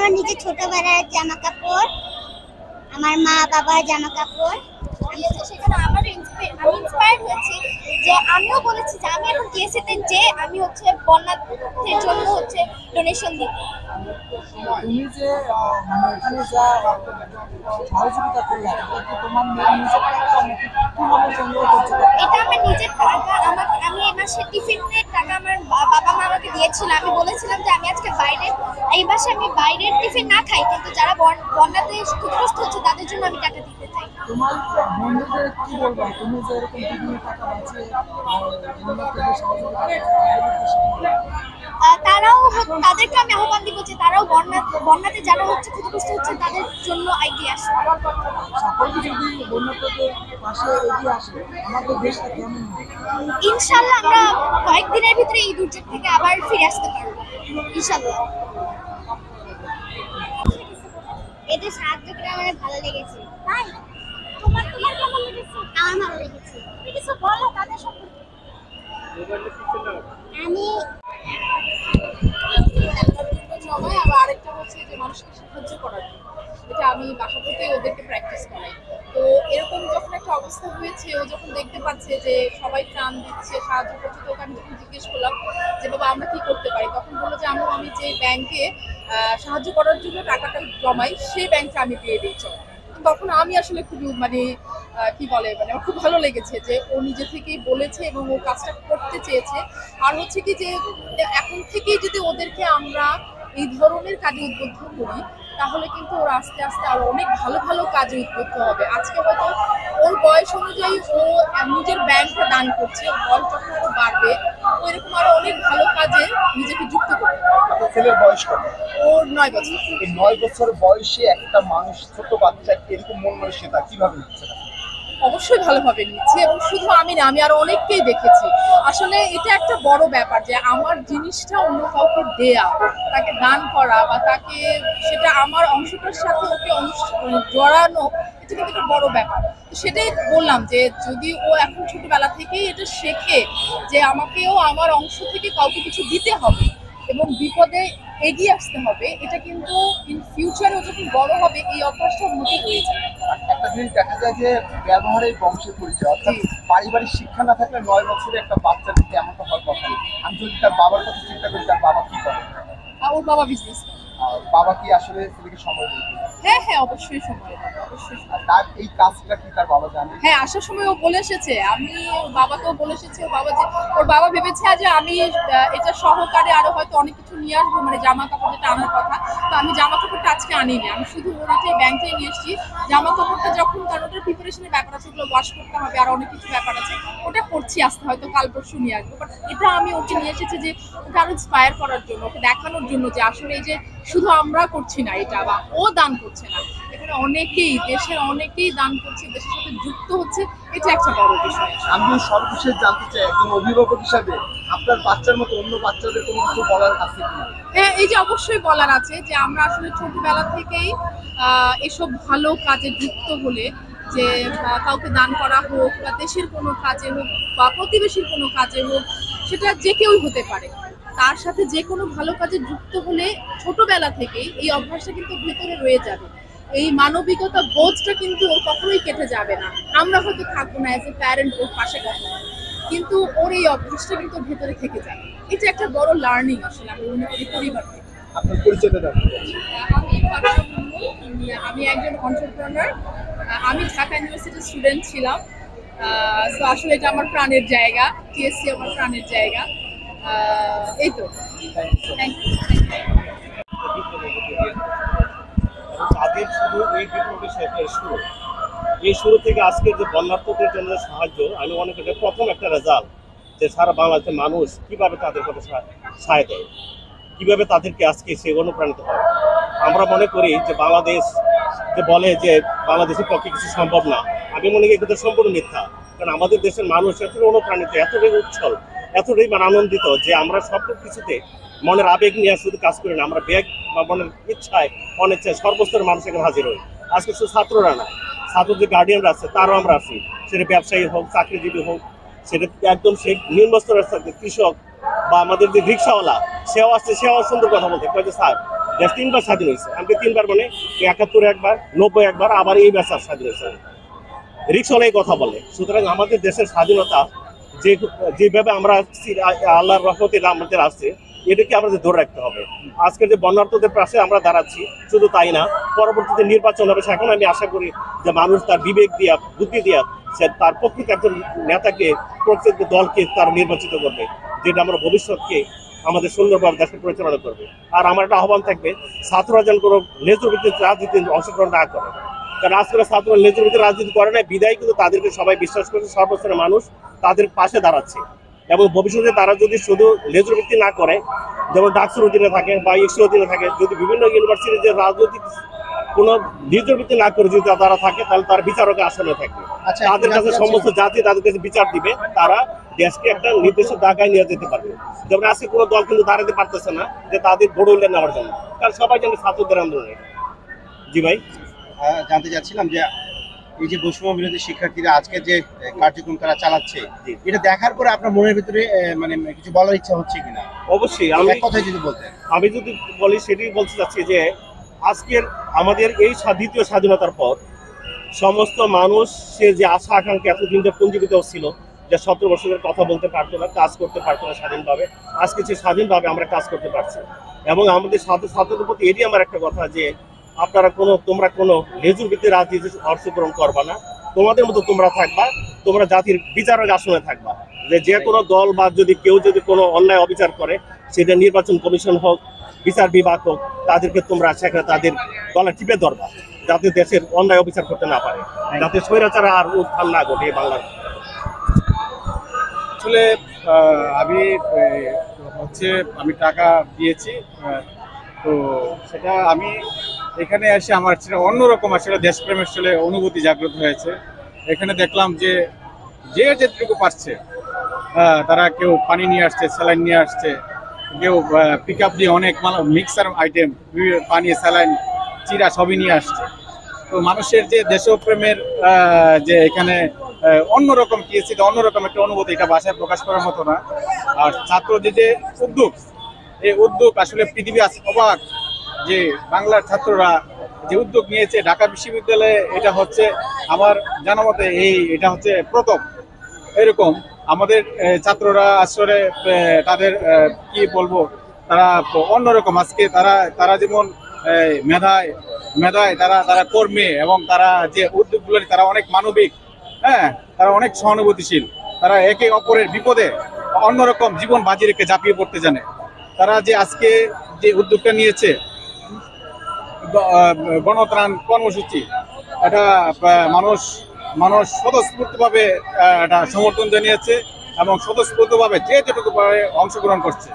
আমার নিজের ছোটবেলার জামা কাপড়, আমার মা বাবার জামা কাপড়। সেখানে আমার আমি ইন্সপায়ার্ড হয়েছি যে আমিও বলেছি যে আমি এখন টিএসসিতে যে আমি হচ্ছে বন্যার্থের জন্য হচ্ছে ডোনেশন দিব। তুমি যে মানে এখানে যা সহযোগিতা করলে তোমার নিজের টাকা নাকি কিভাবে সংগ্রহ করছো? এটা আমার নিজের টাকা। আমি এই মাসে টিফিনের টাকা আমার বাবা মা আমাকে দিয়েছিল। আমি বলেছিলাম যে আমি আজকে এই মাসে আমি বাইরের টিফিন না খাই, কিন্তু যারা বন্যাতে ক্ষতিগ্রস্ত হচ্ছে তাদের জন্য আমি টাকা দিতে চাই। তোমার বন্ধুদের কি বলবা, তুমি যে এরকম টিফিনের টাকা বাঁচিয়ে বন্যার্থীদের সহযোগিতা তারাও তাদেরকে আমি আহ্বান দিব যে তারাও বন্যাতে যারা হচ্ছে ক্ষতিগ্রস্ত হচ্ছে তাদের জন্য এগিয়ে আসে। সকলে যদি বন্যার্থীদের পাশে এগিয়ে আসে আমাদের দেশটা কেমন হবে? ইনশাল্লাহ আমরা কয়েকদিনের ভিতরে এই দুর্যোগ থেকে আবার ফিরে আসতে পারবো ইনশাল্লাহ। এতে সাহায্য করে আমার ভালো লেগেছে। তাই তোমার কেমন লেগেছে? আমার ভালো লেগেছে। তুমি কিছু বলো তাদের সম্পর্কে। আমি সময় আবার আরেকটা হচ্ছে যে মানুষকে সাহায্য করার জন্য, এটা আমি বাসা থেকে ওদেরকে প্র্যাকটিস করাই। তো এরকম যখন একটা অবস্থা হয়েছে, ও যখন দেখতে পাচ্ছে যে সবাই ত্রাণ দিচ্ছে, সাহায্য করছে, তো ওকে আমি যখন জিজ্ঞেস করলাম যে বাবা আমরা কি করতে পারি, তখন বললো যে আমি যে ব্যাংকে সাহায্য করার জন্য টাকাটা জমাই সেই ব্যাংকে আমি দিয়ে দিই চল। তখন আমি আসলে খুবই কি বলে আমার খুব ভালো লেগেছে যে ও নিজে থেকেই বলেছে এবং ও কাজটা করতে চেয়েছে। আর হচ্ছে কি যে এখন থেকেই যদি ওদেরকে আমরা এই ধরনের কাজে উদ্বুদ্ধ করি তাহলে কিন্তু ওরা আস্তে আস্তে আরো অনেক ভালো ভালো কাজে উদ্বুদ্ধ হবে। আজকে হয়তো ওর বয়স অনুযায়ী ও নিজের ব্যাংকটা দান করছে, বয়স যখন ও বাড়বে ও এরকম আরো অনেক ভালো কাজে নিজেকে যুক্ত করবে। আপনার ছেলের বয়স কত? ওর 9 বছর। এই 9 বছর বয়সে একটা মানুষ, ছোট বাচ্চা এরকম মন মানসিকতা কিভাবে নিচ্ছে? অবশ্যই ভালোভাবে নিচ্ছে, এবং শুধু আমি না, আমি আরো অনেককেই দেখেছি। আসলে এটা একটা বড় ব্যাপার যে আমার জিনিসটা অন্য কাউকে দেয়া, তাকে দান করা বা তাকে সেটা আমার অংশটার সাথে ওকে জড়ানো, এটা কিন্তু একটা বড় ব্যাপার। তো সেটাই বললাম যে যদি ও এখন ছোটবেলা থেকেই এটা শেখে যে আমাকেও আমার অংশ থেকে কাউকে কিছু দিতে হবে এবং বিপদে এগিয়ে আসতে হবে, এটা কিন্তু ইন ফিউচারে ও যখন বড় হবে এই অভ্যাসটা উন্নতি হয়ে যাবে। একটা জিনিস দেখা যায় যে ব্যবহারেই বংশের পরিচয়, অর্থাৎ পারিবারিক শিক্ষা না থাকলে 9 বছরের একটা বাচ্চার দিকে এমনটা হওয়ার কথা না। আমি যদি তার বাবার কথা চিন্তা করি, তার বাবা কি করে? ওর বাবা বিজনেস করে। বাবা কি আসলে ছেলেকে সময় দেয়? হ্যাঁ হ্যাঁ, অবশ্যই সময় দেয়, অবশ্যই। তার এই কাজটা কি তার বাবা জানে? হ্যাঁ, আসার সময় ও বলে এসেছে, ওর বাবাকেও বলে এসেছে। ওর বাবা ভেবেছে যে আমি এটা সহকারে আরো হয়তো অনেক কিছু নিয়ে আসবো, মানে জামা কাপড় যেটা আনার কথা। তো আমি জামা কাপড়টা আজকে আনিনি, আমি শুধু ওর এটাই ব্যাংকটাই নিয়ে এসেছি। জামা কাপড়টা যখন, কারণ ওটার প্রিপারেশনের ব্যাপার আছে, ওগুলো ওয়াশ করতে হবে আর অনেক কিছু ব্যাপার আছে, ওটা করছি আসতে, হয়তো কাল পরশু নিয়ে আসবো। বাট এটা আমি ওকে নিয়ে এসেছি যে ওকে আরো ইন্সপায়ার করার জন্য, ওকে দেখানোর জন্য যে আসলে এই যে শুধু আমরা করছি না এটা, বা ও দান করছে না, এখানে অনেকেই, দেশের অনেকেই দান করছে, দেশের সাথে যুক্ত হচ্ছে, এটা একটা বড় বিষয়। আমি সর্বশেষ জানতে চাই, একজন অভিভাবক হিসাবে আপনার বাচ্চার মতো অন্য বাচ্চাদের কোনো কিছু বলার আছে কিনা? হ্যাঁ, এই যে অবশ্যই বলার আছে যে আমরা আসলে ছোটবেলা থেকেই এসব ভালো কাজে যুক্ত হলে, যে কাউকে দান করা হোক বা দেশের কোনো কাজে হোক বা প্রতিবেশীর কোনো কাজে হোক, সেটা যে কেউই হতে পারে, তার সাথে যে কোনো ভালো কাজে যুক্ত হলে ছোটবেলা থেকেই এই অভ্যাসটা কিন্তু ভেতরে রয়ে যাবে। এই মানবিকতা বোধটা কিন্তু ওর কখনোই কেটে যাবে না। আমরা হয়তো থাকবো না অ্যাজ এ প্যারেন্ট ওর পাশে কখনো, কিন্তু ওর এই অভ্যাসটা কিন্তু ভেতরে থেকে যাবে। এটা একটা বড় লার্নিং আসলে আমি মনে করি পরিবার থেকে। আপনার পরিচয়টা দেন। আমি একজন এন্টারপ্রেনার। আমি ঢাকা ইউনিভার্সিটির স্টুডেন্ট ছিলাম। তো আসলে এটা আমার প্রাণের জায়গা, টিএসসি আমার প্রাণের জায়গা। এই তো, থ্যাংক ইউ। তাদের শুধু এই বিপ্লবের শুরু, এই শুরু থেকে আজকের যে বন্যার্থদের জন্য সাহায্য, আমি মনে করি প্রথম একটা রেজাল্ট যে সারা বাংলাদেশের মানুষ কিভাবে তাদের কথা সায় দেয়, কিভাবে তাদেরকে আজকে সে অনুপ্রাণিত হয়। আমরা মনে করি যে বাংলাদেশ যে বলে যে বাংলাদেশের পক্ষে কিছু সম্ভব না, আমি মনে করি এটা সম্পূর্ণ মিথ্যা। কারণ আমাদের দেশের মানুষ এতটাই অনুপ্রাণিত, এতটাই উচ্ছল, এতটাই আনন্দিত যে আমরা সব কিছুতে মনের আবেগ নিয়ে শুধু কাজ করি না, আমরা ব্যাগ বা মনের ইচ্ছায় অনিচ্ছায় সর্বস্তরের মানুষ এখানে হাজির হই। আজকে শুধু ছাত্ররা না, ছাত্র যে গার্ডিয়ানরা আছে তারাও আমরা আছি, সেটা ব্যবসায়ী হোক, চাকরিজীবী হোক, সেটা একদম সে নিম্ন স্তরের কৃষক বা আমাদের যে রিক্সাওয়ালা, সেও আসছে, সেও সুন্দর কথা বলতে কয়েছে স্যার দেশ 3বার স্বাধীন হয়েছে। আমি 3বার মানে 71 একবার, 90 একবার, আবার এই বছর স্বাধীন হয়েছে। রিক্সওয়ালাই কথা বলে। সুতরাং আমাদের দেশের স্বাধীনতা যেভাবে আমরা আল্লাহর রহমতে আমাদের আসছে, এটাকে আমাদের ধরে রাখতে হবে। আজকের যে বন্যার্থদের পাশে আমরা দাঁড়াচ্ছি, শুধু তাই না, পরবর্তীতে নির্বাচন হবে, সেখন আমি আশা করি যে মানুষ তার বিবেক দিয়া, বুদ্ধি দিয়া সে তার প্রকৃত একজন নেতাকে, প্রকৃত দলকে তার নির্বাচিত করবে, যেটা আমরা ভবিষ্যৎকে আমাদের সুন্দরভাবে দেশকে পরিচালনা করবে। আর আমার একটা আহ্বান থাকবে, ছাত্ররা যেন কোনো লেজুর ভিত্তিতে রাজনীতিতে অংশগ্রহণ না করে। কারণ আজকাল ছাত্ররা লেজুর ভিত্তিতে রাজনীতি করে না, বিদায় কিন্তু তাদেরকে সবাই বিশ্বাস করছে, সর্বস্তরের মানুষ তাদের পাশে দাঁড়াচ্ছে। এবং ভবিষ্যতে তারা যদি শুধু লেজুর ভিত্তি না করে, যেমন ডাকসুর অধীনে থাকে বা ইসির অধীনে থাকে, যদি বিভিন্ন ইউনিভার্সিটির যে রাজনৈতিক কোনো লেজুর ভিত্তি না করে যদি তারা থাকে, তাহলে তারা বিচারকের আসনে থাকবে। আচ্ছা, তাদের কাছে সমস্ত জাতি তাদের কাছে বিচার দিবে, তারা দেশকে একটা নির্দিষ্ট জায়গায় নিয়ে যেতে পারবে। যেমন আজকে কোনো দল কিন্তু দাঁড়াতে পারতেছে না যে তাদের ভোট উল্লেখ নেওয়ার জন্য, কারণ সবাই জানে ছাত্রদের আন্দোলনে। জি ভাই, জানতে চাচ্ছিলাম যে এই যে বৈষম্য বিরোধী শিক্ষার্থীরা আজকে যে কার্যক্রম তারা চালাচ্ছে, এটা দেখার পরে আপনার মনের ভিতরে মানে কিছু বলার ইচ্ছা হচ্ছে কিনা? অবশ্যই। এক কথায় যদি বলতেন। আমি যদি বলি, সেটাই বলতে চাচ্ছি যে আজকের আমাদের এই দ্বিতীয় স্বাধীনতার পর সমস্ত মানুষ সে যে আশা আকাঙ্ক্ষা এতদিন যে পুঞ্জীবিত ছিল, যে 17 বছরের কথা বলতে পারতো না, কাজ করতে পারতো না স্বাধীনভাবে, আজকে সে স্বাধীনভাবে আমরা কাজ করতে পারছি। এবং আমাদের ছাত্রদের প্রতি এটি আমার একটা কথা যে তোমরা কোনো লেজুর ভিত্তিক রাজনীতি অংশগ্রহণ করবা না, তোমাদের মতো তোমরা থাকবা, তোমরা জাতির বিচারক আসনে থাকবা। যে কোনো দল বা যদি কেউ যদি কোনো অন্যায় অবিচার করে, সেটা নির্বাচন কমিশন হোক, বিচার বিভাগ হোক, তাদেরকে তোমরা সেখানে তাদের গলা টিপে ধরবা, যাতে দেশের অন্যায় অবিচার করতে না পারে, যাতে স্বৈরাচার আর উত্থান না ঘটে বাংলার। আসলে আমি টাকা দিয়েছি, তো সেটা আমি এখানে এসে আমার সেটা অন্যরকম আসলে দেশপ্রেমের আসলে অনুভূতি জাগ্রত হয়েছে। এখানে দেখলাম যে যেটুকু পারছে, তারা কেউ পানি নিয়ে আসছে, স্যালাইন নিয়ে আসছে, কেউ পিক আপ দিয়ে অনেক মিক্সার আইটেম, পানি, স্যালাইন, চিরা সবই নিয়ে আসছে। তো মানুষের যে দেশপ্রেমের যে এখানে অন্যরকম টিএসসিতে অন্যরকম একটা অনুভূতি, এটা ভাষায় প্রকাশ করার মতো না। আর ছাত্রদের যে উদ্যোগ, এই উদ্যোগ আসলে পৃথিবী অবাক যে বাংলার ছাত্ররা যে উদ্যোগ নিয়েছে ঢাকা বিশ্ববিদ্যালয়ে, এটা হচ্ছে আমার জানা মতে এটা হচ্ছে প্রথম এরকম। আমাদের ছাত্ররা আসলে তাদের কি বলবো, তারা অন্যরকম। আজকে তারা যেমন মেধায় তারা কর্মে, এবং তারা যে উদ্যোগগুলো, তারা অনেক মানবিক, হ্যাঁ, তারা অনেক সহানুভূতিশীল, তারা একে অপরের বিপদে অন্যরকম জীবন বাজি রেখে ঝাঁপিয়ে পড়তে জানে। তারা যে আজকে যে উদ্যোগটা নিয়েছে, গণত্রাণ কর্মসূচি, এটা মানুষ স্বতঃস্ফূর্তভাবে এটা সমর্থন জানিয়েছে এবং স্বতঃস্ফূর্তভাবে যেটুকু পারে অংশগ্রহণ করছে।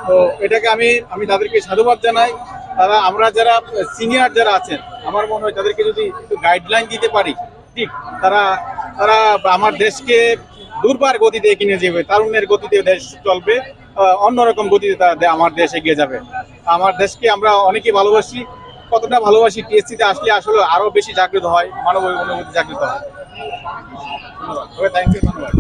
তো এটাকে আমি তাদেরকে সাধুবাদ জানাই। আমরা যারা সিনিয়র যারা আছেন, আমার মনে হয় তাদেরকে যদি একটু গাইডলাইন দিতে পারি, ঠিক তারা আমার দেশকে দুর্বার গতিতে এগিয়ে নিয়ে যাবে, তারুণ্যের গতিতে দেশ চলবে, অন্যরকম গতিতে আমার দেশ এগিয়ে যাবে। আমার দেশকে আমরা অনেকেই ভালোবাসি, কতটা ভালোবাসি টিএসসিতে আসলে আরো বেশি জাগ্রত হয়, মানবিক অনুভূতি জাগ্রত হয়। ধন্যবাদ। থ্যাংক ইউ, ধন্যবাদ।